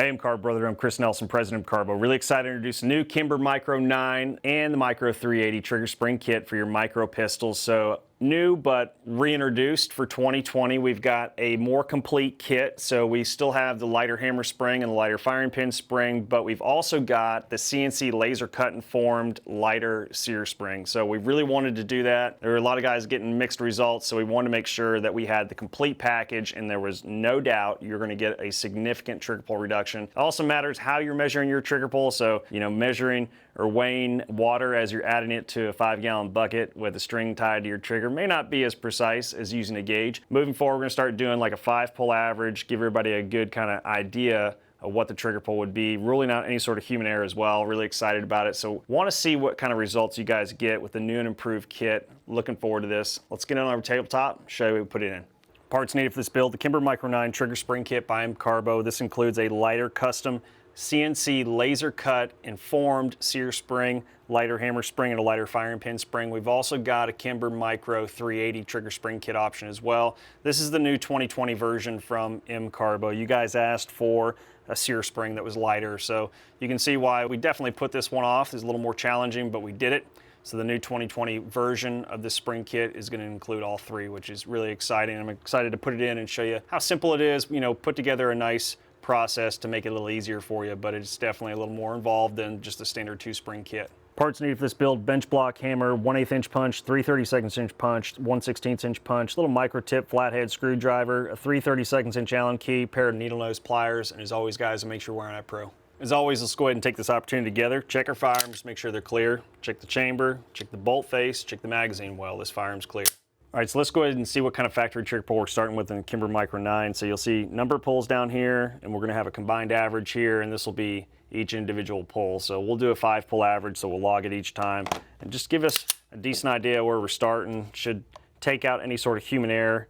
Hey, I'm CARBO brother. I'm Chris Nelson, president of CARBO. Really excited to introduce a new Kimber Micro 9 and the Micro 380 trigger spring kit for your micro pistols. So new but reintroduced for 2020. We've got a more complete kit. So we still have the lighter hammer spring and the lighter firing pin spring, but we've also got the CNC laser cut and formed lighter Sear spring. So we really wanted to do that. There were a lot of guys getting mixed results, so we wanted to make sure that we had the complete package, and there was no doubt you're going to get a significant trigger pull reduction. It also matters how you're measuring your trigger pull. So, measuring or weighing water as you're adding it to a 5-gallon bucket with a string tied to your trigger may not be as precise as using a gauge. Moving forward, we're going to start doing like a 5-pull average, give everybody a good kind of idea of what the trigger pull would be, ruling out any sort of human error as well. Really excited about it. So want to see what kind of results you guys get with the new and improved kit. Looking forward to this. Let's get on our tabletop, show you what we put it in. Parts needed for this build: the Kimber Micro 9 trigger spring kit by MCARBO. This includes a lighter custom CNC laser cut and formed Sear spring, lighter hammer spring, and a lighter firing pin spring. We've also got a Kimber Micro 380 trigger spring kit option as well. This is the new 2020 version from MCARBO. You guys asked for a Sear spring that was lighter, so you can see why we definitely put this one off. It's a little more challenging, but we did it. So the new 2020 version of the spring kit is going to include all three, which is really exciting. I'm excited to put it in and show you how simple it is. Put together a nice process to make it a little easier for you, but it's definitely a little more involved than just a standard 2-spring kit. Parts needed for this build: bench block hammer, 1/8 inch punch, 3/32 inch punch, 1/16 inch punch, little micro tip flathead screwdriver, a 3/32 inch Allen key, pair of needle nose pliers, and as always guys, make sure you're wearing that pro. As always, let's go ahead and take this opportunity together. Check our firearms, make sure they're clear. Check the chamber, check the bolt face, check the magazine well. This firearm's clear. All right, so let's go ahead and see what kind of factory trigger pull we're starting with in the Kimber Micro 9. So you'll see number of pulls down here, and we're gonna have a combined average here, and this will be each individual pull. So we'll do a 5-pull average, so we'll log it each time. And just give us a decent idea where we're starting. Should take out any sort of human error.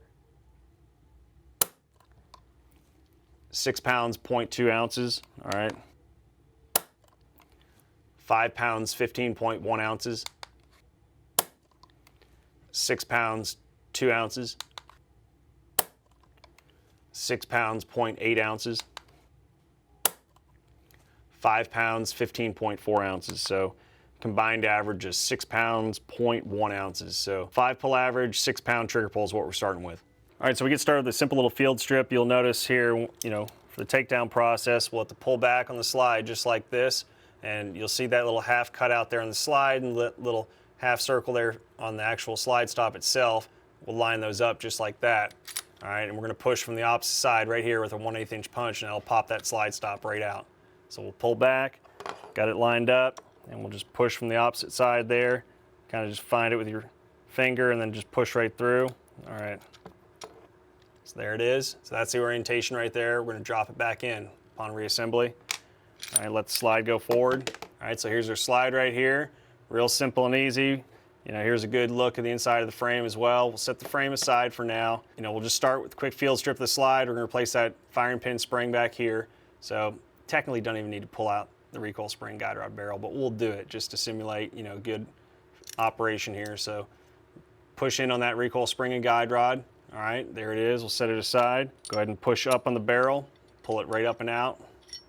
6 pounds, 0.2 ounces, all right. 5 pounds, 15.1 ounces. 6 pounds, 2 ounces. 6 pounds, 0.8 ounces. 5 pounds, 15.4 ounces. So combined average is 6 pounds, 0.1 ounces. So 5-pull average, 6-pound trigger pull is what we're starting with. All right, so we get started with a simple little field strip. You'll notice here, for the takedown process, we'll have to pull back on the slide just like this. And you'll see that little half cut out there on the slide and little half circle there on the actual slide stop itself. We'll line those up just like that. All right, and we're gonna push from the opposite side right here with a 1/8 inch punch, and that'll pop that slide stop right out. So we'll pull back, got it lined up, and we'll just push from the opposite side there. Kind of just find it with your finger and then just push right through. All right, so there it is. So that's the orientation right there. We're gonna drop it back in upon reassembly. All right, let the slide go forward. All right, so here's our slide right here. Real simple and easy. Here's a good look at the inside of the frame as well. We'll set the frame aside for now. We'll just start with a quick field strip of the slide. We're gonna replace that firing pin spring back here. So technically don't even need to pull out the recoil spring guide rod barrel, but we'll do it just to simulate, good operation here. So push in on that recoil spring and guide rod. All right, there it is. We'll set it aside. Go ahead and push up on the barrel, pull it right up and out,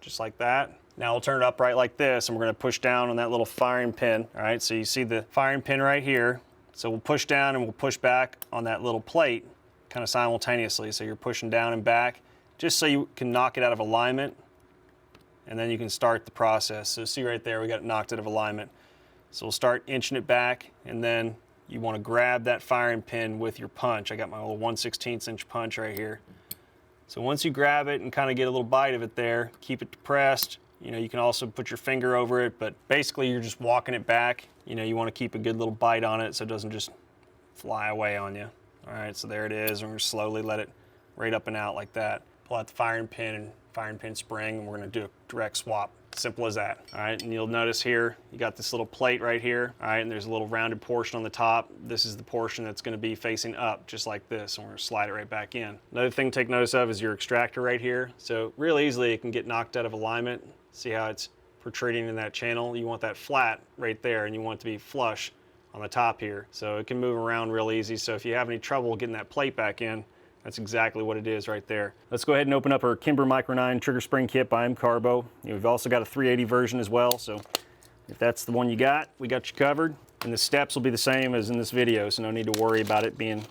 just like that. Now we'll turn it upright like this, and we're going to push down on that little firing pin. All right, so you see the firing pin right here. So we'll push down and we'll push back on that little plate kind of simultaneously. So you're pushing down and back just so you can knock it out of alignment, and then you can start the process. So see right there, we got it knocked out of alignment. So we'll start inching it back, and then you want to grab that firing pin with your punch. I got my little 1/16 inch punch right here. So once you grab it and kind of get a little bite of it there, keep it depressed. You can also put your finger over it, but basically you're just walking it back. You want to keep a good little bite on it so it doesn't just fly away on you. All right, so there it is. And we're going to slowly let it right up and out like that. Pull out the firing pin and firing pin spring, and we're going to do a direct swap. Simple as that. All right, and you'll notice here, you got this little plate right here. All right, and there's a little rounded portion on the top. This is the portion that's going to be facing up, just like this, and we're going to slide it right back in. Another thing to take notice of is your extractor right here. So real easily, it can get knocked out of alignment. See how it's protruding in that channel? You want that flat right there, and you want it to be flush on the top here. So it can move around real easy. So if you have any trouble getting that plate back in, That's exactly what it is right there. Let's go ahead and open up our Kimber Micro 9 trigger spring kit by MCARBO. We've also got a 380 version as well, so if that's the one you got, we got you covered. And the steps will be the same as in this video, so no need to worry about it being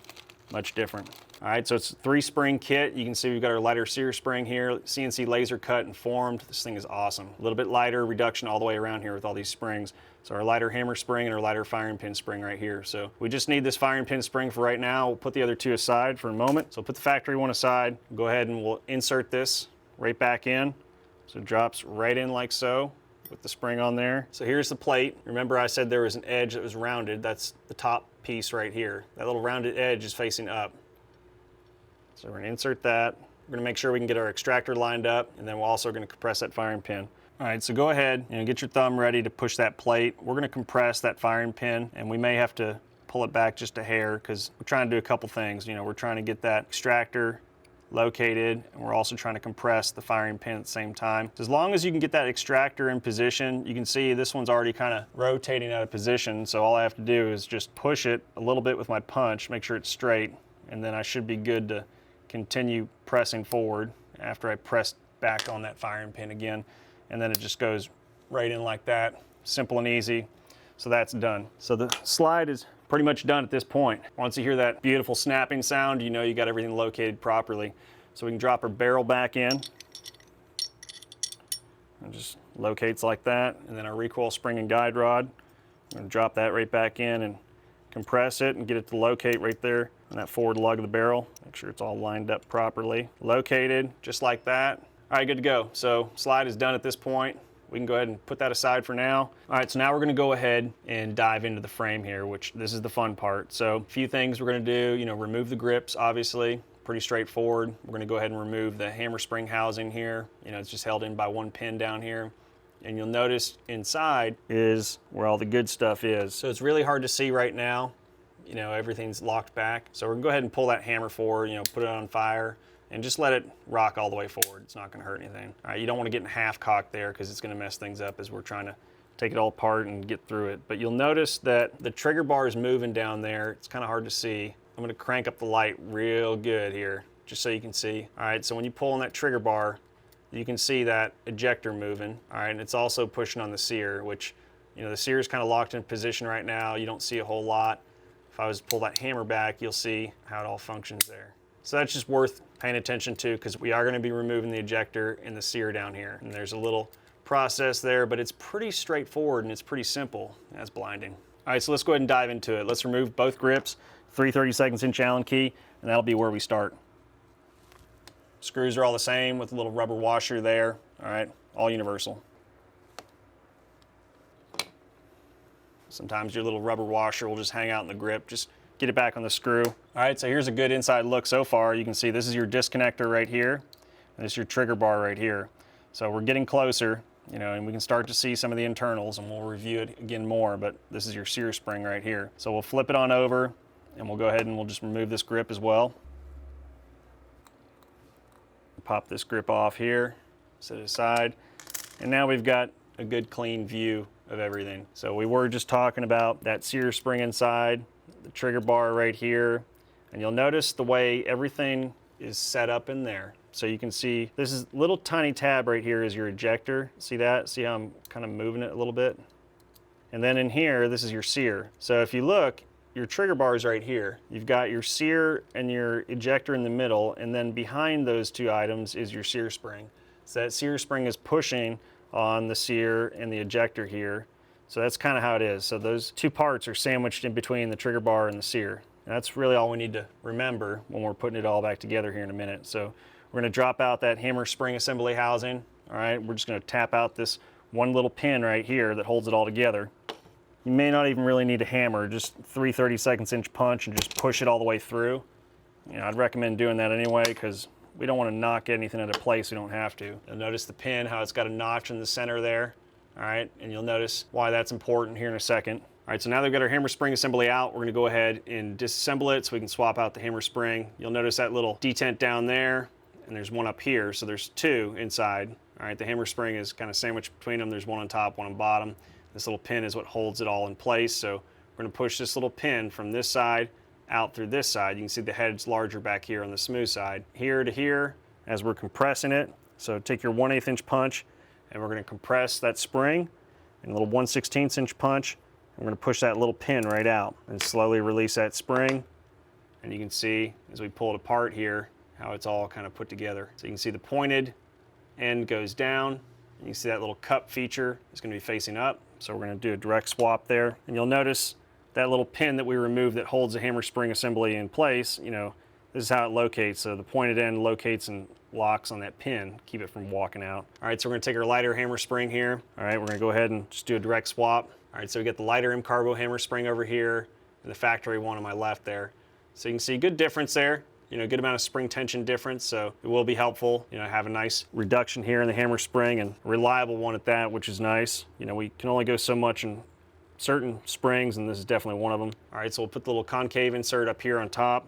much different. All right, so it's a 3-spring kit. You can see we've got our lighter Sear spring here, CNC laser cut and formed. This thing is awesome. A little bit lighter, reduction all the way around here with all these springs. So our lighter hammer spring and our lighter firing pin spring right here. So we just need this firing pin spring for right now. We'll put the other two aside for a moment. So put the factory one aside. Go ahead and we'll insert this right back in. So it drops right in like so with the spring on there. So here's the plate. Remember I said there was an edge that was rounded. That's the top piece right here. That little rounded edge is facing up. So we're going to insert that. We're going to make sure we can get our extractor lined up, and then we're also going to compress that firing pin. All right, so go ahead and get your thumb ready to push that plate. We're going to compress that firing pin, and we may have to pull it back just a hair because we're trying to do a couple things. We're trying to get that extractor located, and we're also trying to compress the firing pin at the same time. So as long as you can get that extractor in position, you can see this one's already kind of rotating out of position, so all I have to do is just push it a little bit with my punch, make sure it's straight, and then I should be good to continue pressing forward after I press back on that firing pin again, and then it just goes right in like that. Simple and easy. So that's done. So the slide is pretty much done at this point. Once you hear that beautiful snapping sound, you know you got everything located properly. So we can drop our barrel back in. It just locates like that. And then our recoil spring and guide rod. I'm going to drop that right back in and compress it and get it to locate right there on that forward lug of the barrel. Make sure it's all lined up properly. Located, just like that. All right, good to go. So slide is done at this point. We can go ahead and put that aside for now. All right, so now we're gonna go ahead and dive into the frame here, which this is the fun part. So a few things we're gonna do, remove the grips, obviously, pretty straightforward. We're gonna go ahead and remove the hammer spring housing here. It's just held in by one pin down here. And you'll notice inside is where all the good stuff is. So it's really hard to see right now. Everything's locked back. So we're gonna go ahead and pull that hammer forward, put it on fire, and just let it rock all the way forward. It's not gonna hurt anything. All right, you don't wanna get in half cocked there because it's gonna mess things up as we're trying to take it all apart and get through it. But you'll notice that the trigger bar is moving down there. It's kind of hard to see. I'm gonna crank up the light real good here, just so you can see. All right, so when you pull on that trigger bar, you can see that ejector moving. All right, and it's also pushing on the Sear, which, the Sear is kind of locked in position right now. You don't see a whole lot. If I was to pull that hammer back, you'll see how it all functions there. So that's just worth paying attention to because we are going to be removing the ejector and the Sear down here. And there's a little process there, but it's pretty straightforward and it's pretty simple. That's blinding. All right, so let's go ahead and dive into it. Let's remove both grips, 3/32 inch Allen key, and that'll be where we start. Screws are all the same with a little rubber washer there. All right, all universal. Sometimes your little rubber washer will just hang out in the grip. Just get it back on the screw. All right, so here's a good inside look so far. You can see this is your disconnector right here, and this is your trigger bar right here. So we're getting closer, and we can start to see some of the internals, and we'll review it again more, but this is your Sear spring right here. So we'll flip it on over, and we'll go ahead and we'll just remove this grip as well. Pop this grip off here, set it aside, and now we've got a good clean view of everything. So we were just talking about that Sear spring inside, the trigger bar right here, and you'll notice the way everything is set up in there. So you can see this is little tiny tab right here is your ejector. See that? See how I'm kind of moving it a little bit? And then in here, this is your Sear. So if you look, your trigger bar is right here. You've got your Sear and your ejector in the middle, and then behind those two items is your Sear spring. So that Sear spring is pushing on the Sear and the ejector here. So that's kind of how it is. So those two parts are sandwiched in between the trigger bar and the Sear. And that's really all we need to remember when we're putting it all back together here in a minute. So we're going to drop out that hammer spring assembly housing. All right, we're just going to tap out this one little pin right here that holds it all together. You may not even really need a hammer, just 3/32 inch punch and just push it all the way through. I'd recommend doing that anyway because we don't want to knock anything into place we don't have to. You'll notice the pin, how it's got a notch in the center there. All right, and you'll notice why that's important here in a second. All right, so now that we've got our hammer spring assembly out, we're going to go ahead and disassemble it so we can swap out the hammer spring. You'll notice that little detent down there, and there's one up here, so there's two inside. All right, the hammer spring is kind of sandwiched between them. There's one on top, one on bottom. This little pin is what holds it all in place, so we're going to push this little pin from this side out through this side. You can see the head's larger back here on the smooth side. Here to here, as we're compressing it, so take your 1/8 inch punch, and we're going to compress that spring, and a little 1/16 inch punch. We're going to push that little pin right out and slowly release that spring. And you can see as we pull it apart here how it's all kind of put together. So you can see the pointed end goes down, and you can see that little cup feature is going to be facing up. So we're going to do a direct swap there, and you'll notice that little pin that we removed that holds the hammer spring assembly in place, you know, this is how it locates. So the pointed end locates and locks on that pin, keep it from walking out. All right, so we're gonna take our lighter hammer spring here. All right, we're gonna go ahead and just do a direct swap. All right, so we get the lighter MCARBO hammer spring over here and the factory one on my left there. So you can see good difference there, you know, good amount of spring tension difference, so it will be helpful, you know, have a nice reduction here in the hammer spring and a reliable one at that, which is nice. You know, we can only go so much in certain springs, and this is definitely one of them. All right, so we'll put the little concave insert up here on top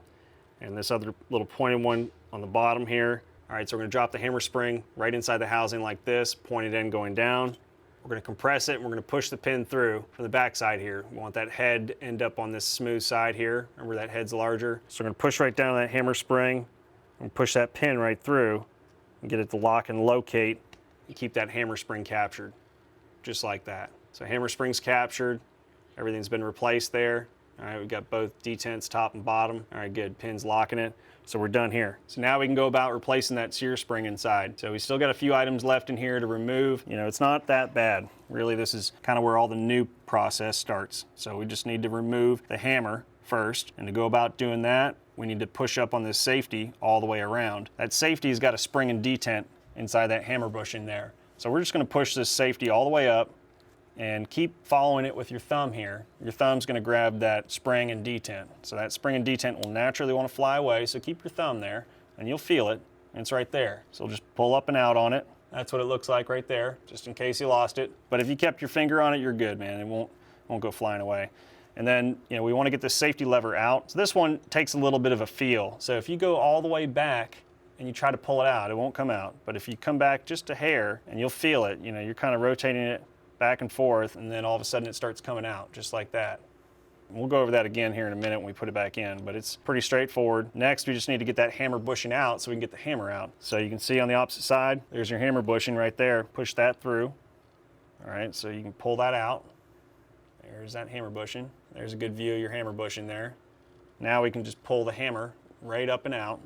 and this other little pointed one on the bottom here. All right, so we're gonna drop the hammer spring right inside the housing like this, pointed end going down. We're gonna compress it and we're gonna push the pin through from the back side here. We want that head to end up on this smooth side here. Remember that head's larger. So we're gonna push right down that hammer spring and push that pin right through and get it to lock and locate and keep that hammer spring captured, just like that. So hammer spring's captured, everything's been replaced there. All right, we've got both detents top and bottom. All right, good, pin's locking it. So we're done here. So now we can go about replacing that Sear spring inside. So we still got a few items left in here to remove. You know, it's not that bad. Really, this is kind of where all the new process starts. So we just need to remove the hammer first. And to go about doing that, we need to push up on this safety all the way around. That safety's got a spring and detent inside that hammer bushing there. So we're just gonna push this safety all the way up and keep following it with your thumb here. Your thumb's gonna grab that spring and detent. So that spring and detent will naturally wanna fly away, so keep your thumb there and you'll feel it, and it's right there. So just pull up and out on it. That's what it looks like right there, just in case you lost it. But if you kept your finger on it, you're good, man. It won't go flying away. And then, you know, we wanna get this safety lever out. So this one takes a little bit of a feel. So if you go all the way back and you try to pull it out, it won't come out. But if you come back just a hair and you'll feel it, you know, you're kind of rotating it back and forth, and then all of a sudden it starts coming out, just like that. We'll go over that again here in a minute when we put it back in, but it's pretty straightforward. Next, we just need to get that hammer bushing out so we can get the hammer out. So you can see on the opposite side, there's your hammer bushing right there. Push that through. All right, so you can pull that out. There's that hammer bushing. There's a good view of your hammer bushing there. Now we can just pull the hammer right up and out.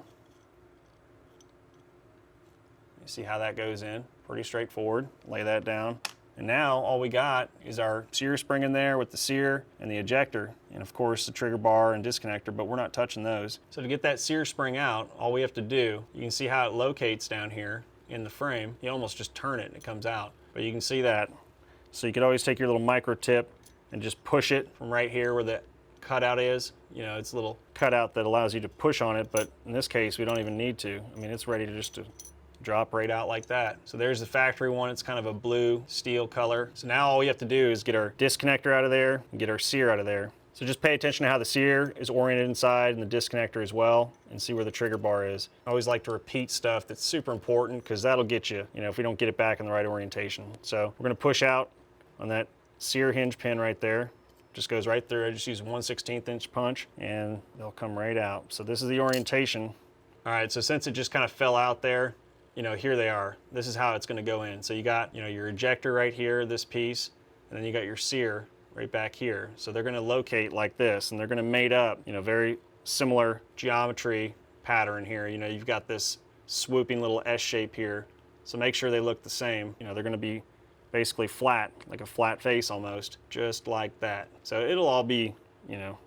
You see how that goes in? Pretty straightforward. Lay that down. And now all we got is our Sear spring in there with the Sear and the ejector, and of course the trigger bar and disconnector, but we're not touching those. So to get that Sear spring out, all we have to do, you can see how it locates down here in the frame. You almost just turn it and it comes out, but you can see that. So you could always take your little micro tip and just push it from right here where the cutout is. You know, it's a little cutout that allows you to push on it, but in this case we don't even need to. I mean, it's ready to just drop right out like that. So there's the factory one. It's kind of a blue steel color. So now all we have to do is get our disconnector out of there and get our Sear out of there. So just pay attention to how the Sear is oriented inside and the disconnector as well, and see where the trigger bar is. I always like to repeat stuff that's super important because that'll get you, you know, if we don't get it back in the right orientation. So we're gonna push out on that Sear hinge pin right there. Just goes right through. I just use a 1/16 inch punch and they'll come right out. So this is the orientation. All right, so since it just kind of fell out there, you know, here they are. This is how it's gonna go in. So you got, you know, your ejector right here, this piece, and then you got your Sear right back here. So they're gonna locate like this, and they're gonna mate up, you know, very similar geometry pattern here. You know, you've got this swooping little S shape here. So make sure they look the same. You know, they're gonna be basically flat, like a flat face almost, just like that. So it'll all be, you know,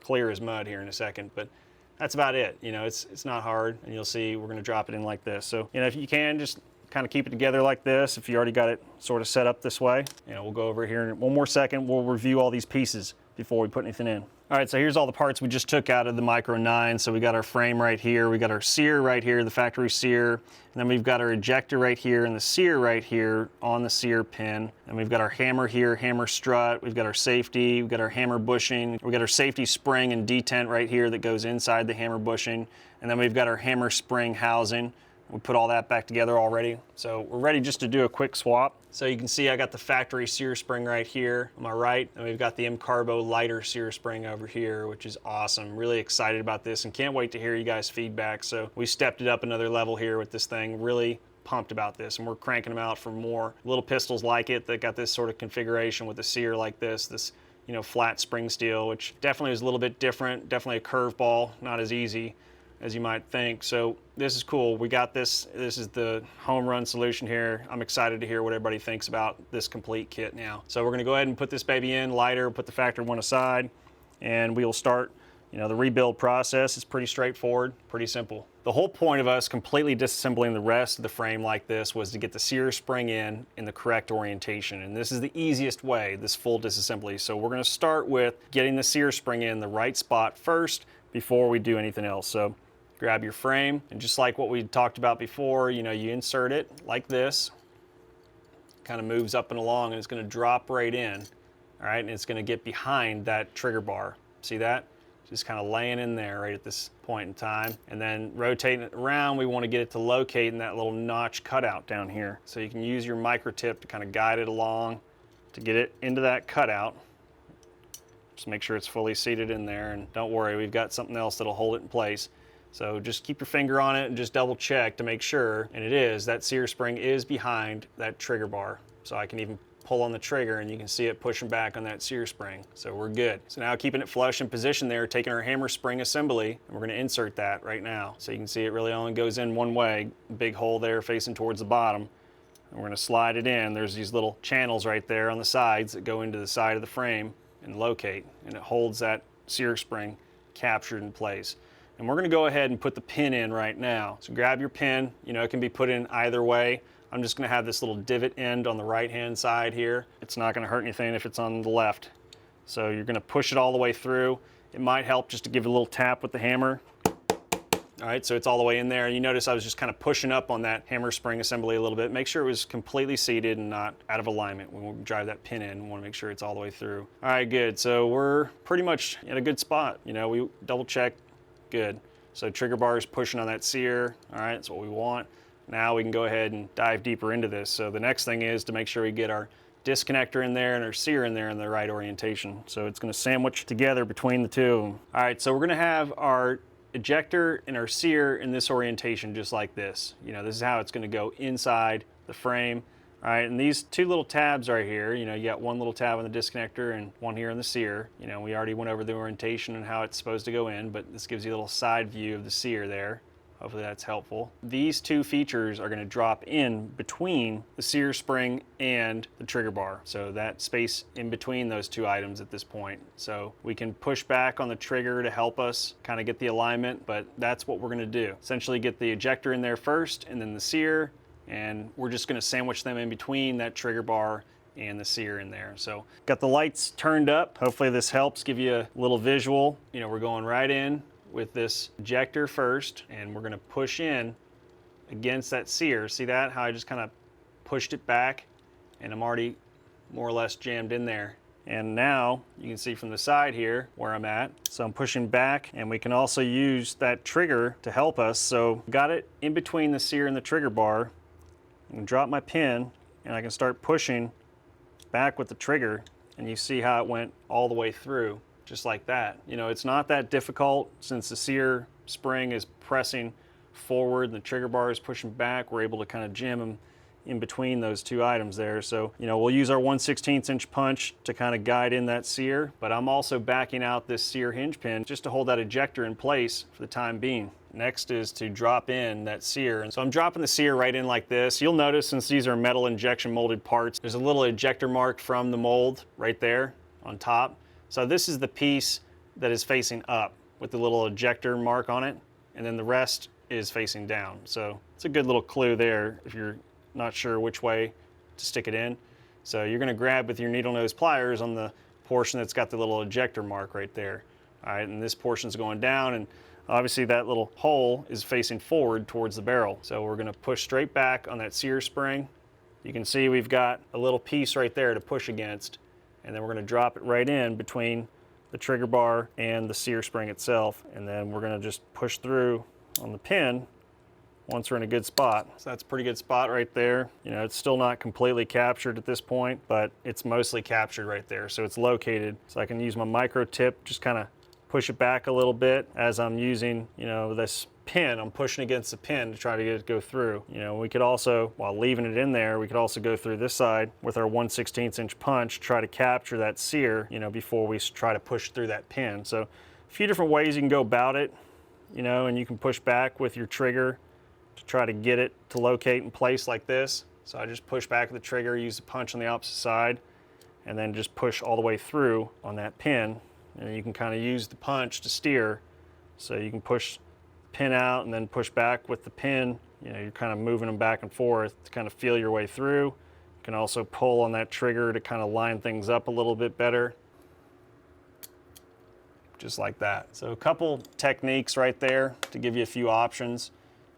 clear as mud here in a second, but that's about it. You know, it's not hard, and you'll see we're gonna drop it in like this. So, you know, if you can, just kind of keep it together like this. If you already got it sort of set up this way, you know, we'll go over here in one more second. We'll review all these pieces before we put anything in. All right, so here's all the parts we just took out of the Micro 9. So we got our frame right here, we got our Sear right here, the factory Sear, and then we've got our ejector right here and the Sear right here on the Sear pin. And we've got our hammer here, hammer strut, we've got our safety, we've got our hammer bushing, we've got our safety spring and detent right here that goes inside the hammer bushing, and then we've got our hammer spring housing We put all that back together already. So we're ready just to do a quick swap. So you can see I got the factory Sear spring right here on my right, and we've got the MCARBO lighter Sear spring over here, which is awesome. Really excited about this and can't wait to hear you guys' feedback. So we stepped it up another level here with this thing. Really pumped about this, and we're cranking them out for more little pistols like it that got this sort of configuration with the Sear like this, you know, flat spring steel, which definitely is a little bit different, definitely a curveball, not as easy as you might think. So this is cool. We got this. This is the home run solution here. I'm excited to hear what everybody thinks about this complete kit now. So we're gonna go ahead and put this baby in, lighter, put the factory one aside, and we'll start, you know, the rebuild process. Is pretty straightforward, pretty simple. The whole point of us completely disassembling the rest of the frame like this was to get the Sear spring in the correct orientation. And this is the easiest way, this full disassembly. So we're gonna start with getting the Sear spring in the right spot first before we do anything else. So grab your frame, and just like what we talked about before, you know, you insert it like this, kind of moves up and along, and it's gonna drop right in, all right? And it's gonna get behind that trigger bar. See that? Just kind of laying in there right at this point in time. And then rotating it around, we want to get it to locate in that little notch cutout down here. So you can use your micro tip to kind of guide it along to get it into that cutout. Just make sure it's fully seated in there, and don't worry, we've got something else that'll hold it in place. So just keep your finger on it and just double check to make sure, and it is, that Sear spring is behind that trigger bar. So I can even pull on the trigger and you can see it pushing back on that Sear spring. So we're good. So now keeping it flush in position there, taking our hammer spring assembly, and we're gonna insert that right now. So you can see it really only goes in one way, big hole there facing towards the bottom. And we're gonna slide it in. There's these little channels right there on the sides that go into the side of the frame and locate, and it holds that Sear spring captured in place. And we're gonna go ahead and put the pin in right now. So grab your pin, you know, it can be put in either way. I'm just gonna have this little divot end on the right-hand side here. It's not gonna hurt anything if it's on the left. So you're gonna push it all the way through. It might help just to give it a little tap with the hammer. All right, so it's all the way in there. You notice I was just kind of pushing up on that hammer spring assembly a little bit. Make sure it was completely seated and not out of alignment when we drive that pin in. We wanna make sure it's all the way through. All right, good. So we're pretty much at a good spot. You know, we double check, good. So trigger bar is pushing on that Sear. All right, that's what we want. Now we can go ahead and dive deeper into this. So the next thing is to make sure we get our disconnector in there and our Sear in there in the right orientation. So it's gonna sandwich together between the two of them. All right, so we're gonna have our ejector and our Sear in this orientation just like this. You know, this is how it's gonna go inside the frame. All right, and these two little tabs right here, you know, you got one little tab on the disconnector and one here on the Sear. You know, we already went over the orientation and how it's supposed to go in, but this gives you a little side view of the Sear there. Hopefully that's helpful. These two features are gonna drop in between the Sear spring and the trigger bar. So that space in between those two items at this point. So we can push back on the trigger to help us kind of get the alignment, but that's what we're gonna do. Essentially get the ejector in there first and then the Sear, and we're just gonna sandwich them in between that trigger bar and the Sear in there. So got the lights turned up. Hopefully this helps give you a little visual. You know, we're going right in with this ejector first, and we're gonna push in against that Sear. See that? How I just kind of pushed it back, and I'm already more or less jammed in there. And now you can see from the side here where I'm at. So I'm pushing back, and we can also use that trigger to help us. So got it in between the Sear and the trigger bar. I can drop my pin, and I can start pushing back with the trigger, and you see how it went all the way through. Just like that. You know, it's not that difficult since the Sear spring is pressing forward and the trigger bar is pushing back. We're able to kind of jam them in between those two items there. So, you know, we'll use our 1/16 inch punch to kind of guide in that Sear, but I'm also backing out this Sear hinge pin just to hold that ejector in place for the time being. Next is to drop in that Sear. And so I'm dropping the Sear right in like this. You'll notice since these are metal injection molded parts, there's a little ejector mark from the mold right there on top. So this is the piece that is facing up with the little ejector mark on it, and then the rest is facing down. So it's a good little clue there if you're not sure which way to stick it in. So you're gonna grab with your needle nose pliers on the portion that's got the little ejector mark right there. All right, and this portion's going down, and obviously that little hole is facing forward towards the barrel. So we're gonna push straight back on that Sear spring. You can see we've got a little piece right there to push against. And then we're gonna drop it right in between the trigger bar and the Sear spring itself. And then we're gonna just push through on the pin once we're in a good spot. So that's a pretty good spot right there. You know, it's still not completely captured at this point, but it's mostly captured right there. So it's located. So I can use my micro tip, just kind of push it back a little bit as I'm using, you know, this pin. I'm pushing against the pin to try to get it to go through. You know, we could also, while leaving it in there, we could also go through this side with our 1/16 inch punch, try to capture that sear, you know, before we try to push through that pin. So a few different ways you can go about it, you know, and you can push back with your trigger to try to get it to locate in place like this. So I just push back with the trigger, use the punch on the opposite side, and then just push all the way through on that pin. And you can kind of use the punch to steer. So you can push the pin out and then push back with the pin. You know, you're kind of moving them back and forth to kind of feel your way through. You can also pull on that trigger to kind of line things up a little bit better. Just like that. So a couple techniques right there to give you a few options.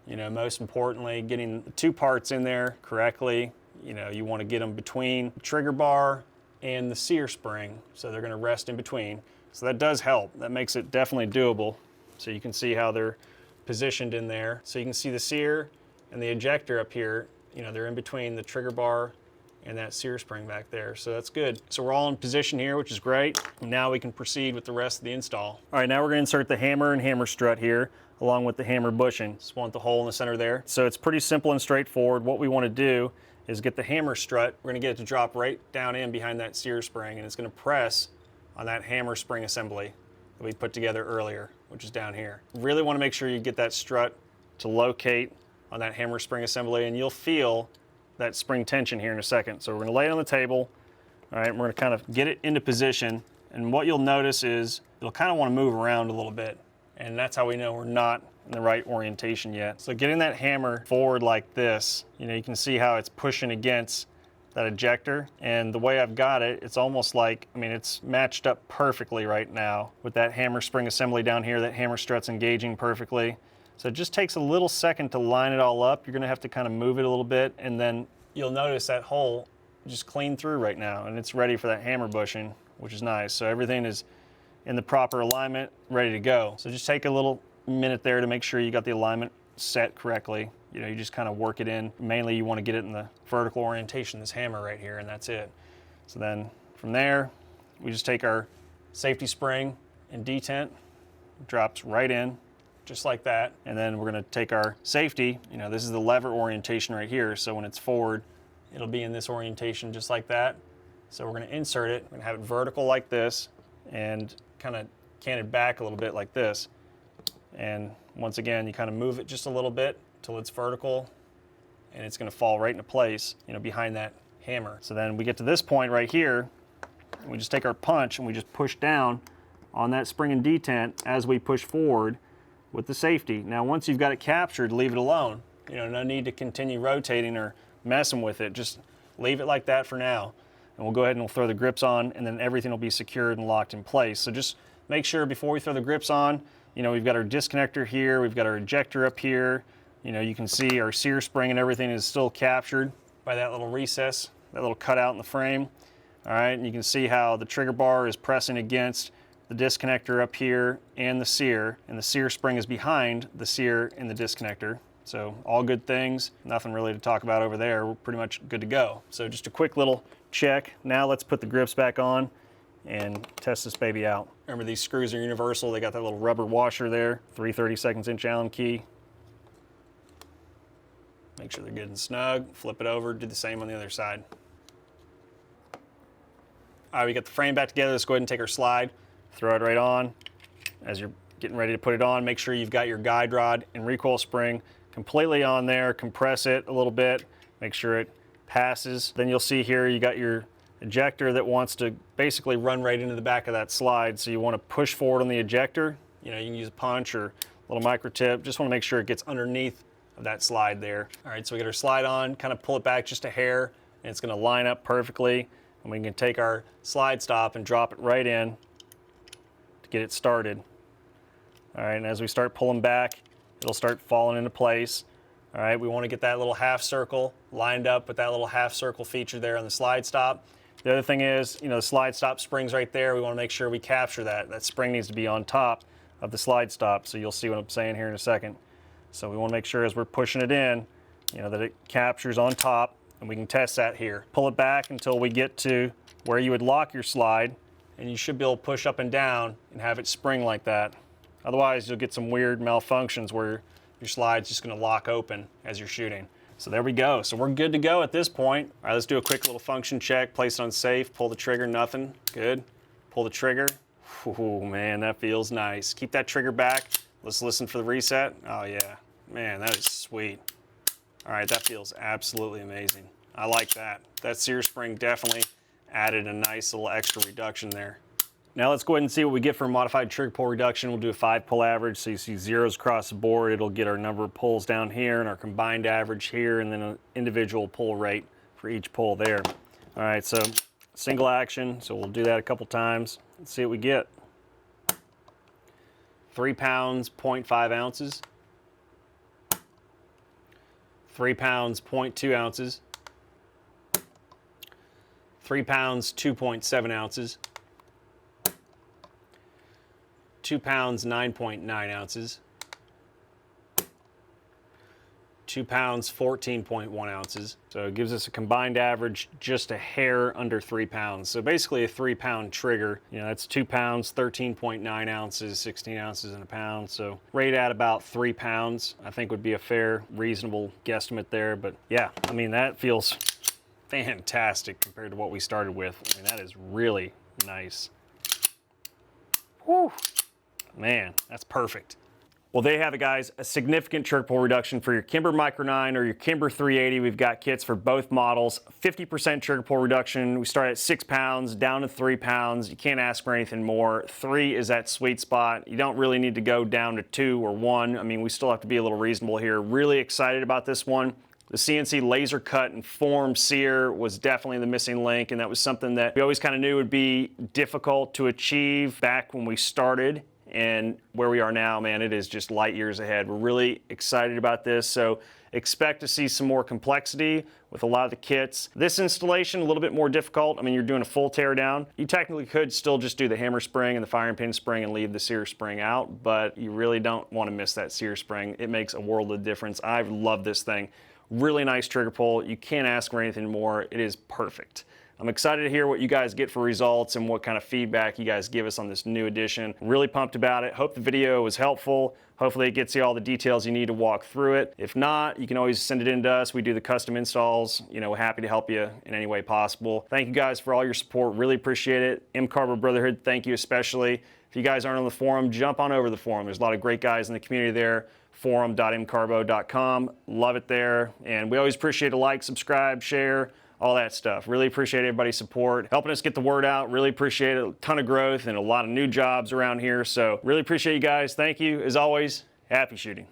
You know, most importantly, getting the two parts in there correctly. You know, you want to get them between the trigger bar and the sear spring, so they're going to rest in between. So that does help. That makes it definitely doable. So you can see how they're positioned in there. So you can see the sear and the ejector up here. You know, they're in between the trigger bar and that sear spring back there. So that's good. So we're all in position here, which is great. Now we can proceed with the rest of the install. All right, now we're going to insert the hammer and hammer strut here, along with the hammer bushing. Just want the hole in the center there. So it's pretty simple and straightforward. What we want to do is get the hammer strut. We're going to get it to drop right down in behind that sear spring, and it's going to press on that hammer spring assembly that we put together earlier, which is down here. Really want to make sure you get that strut to locate on that hammer spring assembly, and you'll feel that spring tension here in a second. So we're going to lay it on the table. All right, and we're going to kind of get it into position, and what you'll notice is you'll kind of want to move around a little bit, and that's how we know we're not in the right orientation yet. So getting that hammer forward like this, you know, you can see how it's pushing against that ejector, and the way I've got it, it's almost like, I mean, it's matched up perfectly right now with that hammer spring assembly down here. That hammer strut's engaging perfectly. So it just takes a little second to line it all up. You're gonna have to kind of move it a little bit, and then you'll notice that hole just clean through right now, and it's ready for that hammer bushing, which is nice. So everything is in the proper alignment, ready to go. So just take a little minute there to make sure you got the alignment set correctly. You know, you just kind of work it in. Mainly you want to get it in the vertical orientation, this hammer right here, and that's it. So then from there, we just take our safety spring and detent, drops right in, just like that. And then we're going to take our safety, you know, this is the lever orientation right here. So when it's forward, it'll be in this orientation just like that. So we're going to insert it. We're going to have it vertical like this and kind of canted back a little bit like this. And once again, you kind of move it just a little bit till it's vertical, and it's going to fall right into place, you know, behind that hammer. So then we get to this point right here, and we just take our punch and we just push down on that spring and detent as we push forward with the safety. Now, once you've got it captured, leave it alone. You know, no need to continue rotating or messing with it. Just leave it like that for now. And we'll go ahead and we'll throw the grips on, and then everything will be secured and locked in place. So just make sure before we throw the grips on, you know, we've got our disconnector here, we've got our ejector up here. You know, you can see our sear spring and everything is still captured by that little recess, that little cutout in the frame. All right, and you can see how the trigger bar is pressing against the disconnector up here and the sear spring is behind the sear and the disconnector. So all good things, nothing really to talk about over there. We're pretty much good to go. So just a quick little check. Now let's put the grips back on and test this baby out. Remember, these screws are universal. They got that little rubber washer there, 3/32 inch Allen key. Make sure they're good and snug. Flip it over, do the same on the other side. All right, we got the frame back together. Let's go ahead and take our slide, throw it right on. As you're getting ready to put it on, make sure you've got your guide rod and recoil spring completely on there. Compress it a little bit, make sure it passes. Then you'll see here you got your ejector that wants to basically run right into the back of that slide. So you want to push forward on the ejector. You know, you can use a punch or a little micro tip. Just want to make sure it gets underneath of that slide there. All right, so we get our slide on, kind of pull it back just a hair, and it's going to line up perfectly. And we can take our slide stop and drop it right in to get it started. All right, and as we start pulling back, it'll start falling into place. All right, we want to get that little half circle lined up with that little half circle feature there on the slide stop. The other thing is, you know, the slide stop spring's right there. We want to make sure we capture that. That spring needs to be on top of the slide stop, so you'll see what I'm saying here in a second. So we want to make sure as we're pushing it in, you know, that it captures on top, and we can test that here. Pull it back until we get to where you would lock your slide, and you should be able to push up and down and have it spring like that. Otherwise, you'll get some weird malfunctions where your slide's just going to lock open as you're shooting. So there we go. So we're good to go at this point. All right, let's do a quick little function check. Place it on safe, pull the trigger, nothing. Good. Pull the trigger. Oh man, that feels nice. Keep that trigger back. Let's listen for the reset. Oh yeah, man, that is sweet. All right, that feels absolutely amazing. I like that. That Sear spring definitely added a nice little extra reduction there. Now let's go ahead and see what we get for a modified trigger pull reduction. We'll do a 5-pull average, so you see zeros across the board. It'll get our number of pulls down here and our combined average here, and then an individual pull rate for each pull there. All right, so single action, so we'll do that a couple times. Let's see what we get. 3 pounds, 0.5 ounces. 3 pounds, 0.2 ounces. 3 pounds, 2.7 ounces. 2 pounds, 9.9 ounces. 2 pounds, 14.1 ounces. So it gives us a combined average just a hair under 3 pounds. So basically a 3-pound trigger. You know, that's 2 pounds, 13.9 ounces, 16 ounces in a pound. So right at about 3 pounds, I think would be a fair, reasonable guesstimate there. But yeah, I mean, that feels fantastic compared to what we started with. I mean, that is really nice. Whew. Man, that's perfect. Well, there you have it, guys. A significant trigger pull reduction for your Kimber Micro 9 or your Kimber 380. We've got kits for both models. 50% trigger pull reduction. We start at 6 pounds, down to 3 pounds. You can't ask for anything more. 3 is that sweet spot. You don't really need to go down to 2 or 1. I mean, we still have to be a little reasonable here. Really excited about this one. The CNC laser cut and form Sear was definitely the missing link, and that was something that we always kind of knew would be difficult to achieve back when we started. And where we are now, man, it is just light years ahead. We're really excited about this, so expect to see some more complexity with a lot of the kits. This installation, a little bit more difficult. I mean, you're doing a full teardown. You technically could still just do the hammer spring and the firing pin spring and leave the Sear spring out, but you really don't want to miss that Sear spring. It makes a world of difference. I love this thing. Really nice trigger pull. You can't ask for anything more. It is perfect. I'm excited to hear what you guys get for results and what kind of feedback you guys give us on this new edition. Really pumped about it. Hope the video was helpful. Hopefully it gets you all the details you need to walk through it. If not, you can always send it in to us. We do the custom installs. You know, we're happy to help you in any way possible. Thank you guys for all your support. Really appreciate it. MCARBO Brotherhood, thank you especially. If you guys aren't on the forum, jump on over to the forum. There's a lot of great guys in the community there. forum.mcarbo.com. Love it there. And we always appreciate a like, subscribe, share, all that stuff. Really appreciate everybody's support, helping us get the word out. Really appreciate it. A ton of growth and a lot of new jobs around here. So really appreciate you guys. Thank you. As always, happy shooting.